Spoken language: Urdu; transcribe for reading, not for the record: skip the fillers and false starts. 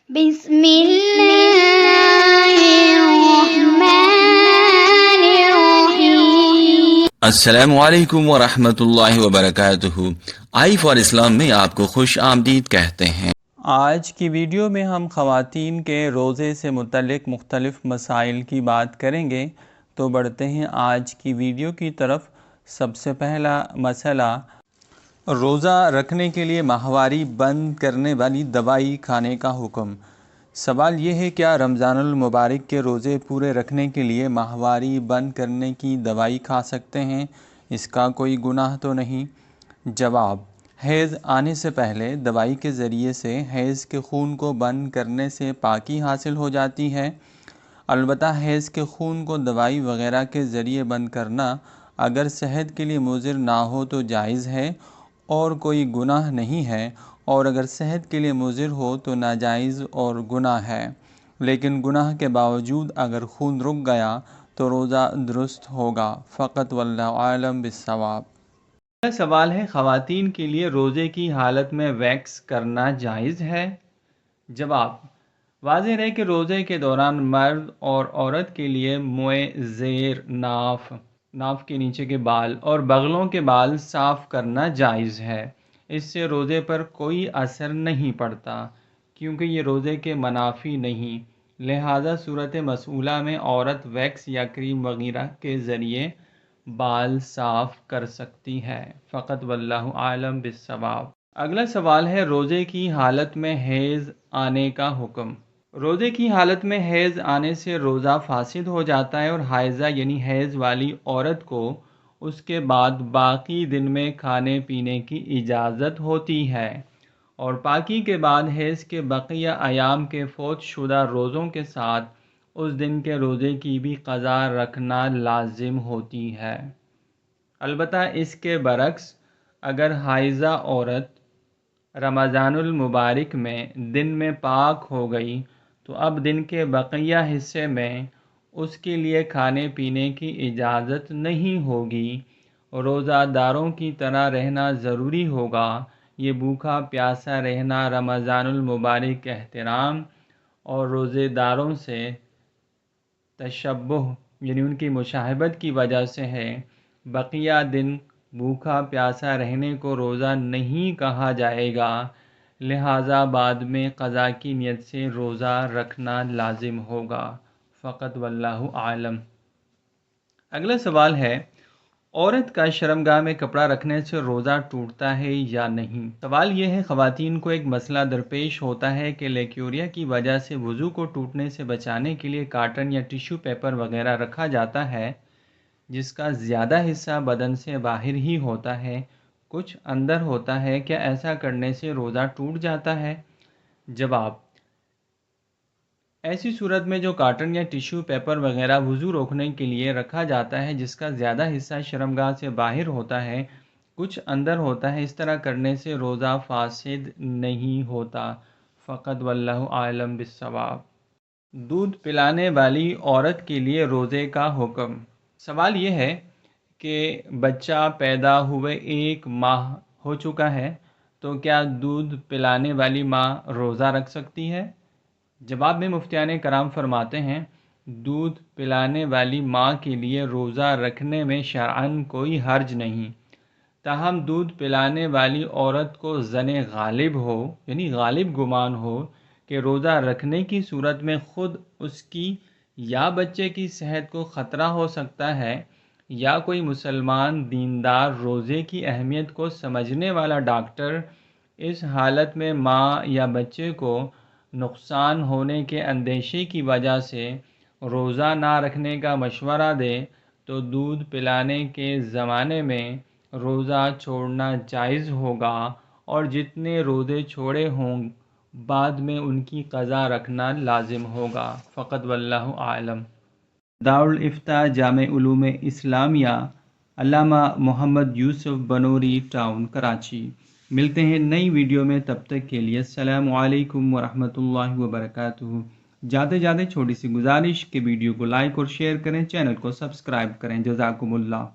بسم اللہ الرحمن الرحیم۔ السلام علیکم ورحمۃ اللہ وبرکاتہ۔ آئی فار اسلام میں آپ کو خوش آمدید کہتے ہیں۔ آج کی ویڈیو میں ہم خواتین کے روزے سے متعلق مختلف مسائل کی بات کریں گے، تو بڑھتے ہیں آج کی ویڈیو کی طرف۔ سب سے پہلا مسئلہ، روزہ رکھنے کے لیے ماہواری بند کرنے والی دوائی کھانے کا حکم۔ سوال یہ ہے، کیا رمضان المبارک کے روزے پورے رکھنے کے لیے ماہواری بند کرنے کی دوائی کھا سکتے ہیں؟ اس کا کوئی گناہ تو نہیں؟ جواب، حیض آنے سے پہلے دوائی کے ذریعے سے حیض کے خون کو بند کرنے سے پاکی حاصل ہو جاتی ہے۔ البتہ حیض کے خون کو دوائی وغیرہ کے ذریعے بند کرنا اگر صحت کے لیے مضر نہ ہو تو جائز ہے اور کوئی گناہ نہیں ہے، اور اگر صحت کے لیے مضر ہو تو ناجائز اور گناہ ہے۔ لیکن گناہ کے باوجود اگر خون رک گیا تو روزہ درست ہوگا، فقط واللہ عالم بالصواب۔ اگلا سوال ہے، خواتین کے لیے روزے کی حالت میں ویکس کرنا جائز ہے؟ جواب، واضح ہے کہ روزے کے دوران مرد اور عورت کے لیے موئے زیر ناف کے نیچے کے بال اور بغلوں کے بال صاف کرنا جائز ہے۔ اس سے روزے پر کوئی اثر نہیں پڑتا، کیونکہ یہ روزے کے منافی نہیں، لہذا صورت مسئولہ میں عورت ویکس یا کریم وغیرہ کے ذریعے بال صاف کر سکتی ہے، فقط واللہ عالم بالصواب۔ اگلا سوال ہے، روزے کی حالت میں حیض آنے کا حکم۔ روزے کی حالت میں حیض آنے سے روزہ فاسد ہو جاتا ہے، اور حائضہ یعنی حیض والی عورت کو اس کے بعد باقی دن میں کھانے پینے کی اجازت ہوتی ہے، اور پاکی کے بعد حیض کے بقیہ ایام کے فوت شدہ روزوں کے ساتھ اس دن کے روزے کی بھی قضا رکھنا لازم ہوتی ہے۔ البتہ اس کے برعکس اگر حائضہ عورت رمضان المبارک میں دن میں پاک ہو گئی تو اب دن کے بقیہ حصے میں اس کے لیے کھانے پینے کی اجازت نہیں ہوگی، روزہ داروں کی طرح رہنا ضروری ہوگا۔ یہ بھوکا پیاسا رہنا رمضان المبارک کے احترام اور روزے داروں سے تشبہ یعنی ان کی مشابہت کی وجہ سے ہے۔ بقیہ دن بھوکا پیاسا رہنے کو روزہ نہیں کہا جائے گا، لہذا بعد میں قضا کی نیت سے روزہ رکھنا لازم ہوگا، فقط واللہ عالم۔ اگلا سوال ہے، عورت کا شرمگاہ میں کپڑا رکھنے سے روزہ ٹوٹتا ہے یا نہیں؟ سوال یہ ہے، خواتین کو ایک مسئلہ درپیش ہوتا ہے کہ لیکوریا کی وجہ سے وضو کو ٹوٹنے سے بچانے کے لیے کاٹن یا ٹیشو پیپر وغیرہ رکھا جاتا ہے، جس کا زیادہ حصہ بدن سے باہر ہی ہوتا ہے، کچھ اندر ہوتا ہے، کیا ایسا کرنے سے روزہ ٹوٹ جاتا ہے؟ جواب، ایسی صورت میں جو کاٹن یا ٹیشو پیپر وغیرہ وضو روکنے کے لیے رکھا جاتا ہے، جس کا زیادہ حصہ شرمگاہ سے باہر ہوتا ہے، کچھ اندر ہوتا ہے، اس طرح کرنے سے روزہ فاسد نہیں ہوتا، فقط واللہ عالم بالصواب۔ دودھ پلانے والی عورت کے لیے روزے کا حکم۔ سوال یہ ہے کہ بچہ پیدا ہوئے 1 ماہ ہو چکا ہے تو کیا دودھ پلانے والی ماں روزہ رکھ سکتی ہے؟ جواب میں مفتیان کرام فرماتے ہیں، دودھ پلانے والی ماں کے لیے روزہ رکھنے میں شرعاً کوئی حرج نہیں، تاہم دودھ پلانے والی عورت کو ظن غالب ہو یعنی غالب گمان ہو کہ روزہ رکھنے کی صورت میں خود اس کی یا بچے کی صحت کو خطرہ ہو سکتا ہے، یا کوئی مسلمان دیندار روزے کی اہمیت کو سمجھنے والا ڈاکٹر اس حالت میں ماں یا بچے کو نقصان ہونے کے اندیشے کی وجہ سے روزہ نہ رکھنے کا مشورہ دے تو دودھ پلانے کے زمانے میں روزہ چھوڑنا جائز ہوگا، اور جتنے روزے چھوڑے ہوں بعد میں ان کی قضا رکھنا لازم ہوگا، فقط واللہ عالم۔ دارالافتاء جامع علوم اسلامیہ، علامہ محمد یوسف بنوری ٹاؤن، کراچی۔ ملتے ہیں نئی ویڈیو میں، تب تک کے لیے السلام علیکم ورحمۃ اللہ وبرکاتہ۔ جاتے جاتے چھوٹی سی گزارش کہ ویڈیو کو لائک اور شیئر کریں، چینل کو سبسکرائب کریں، جزاکم اللہ۔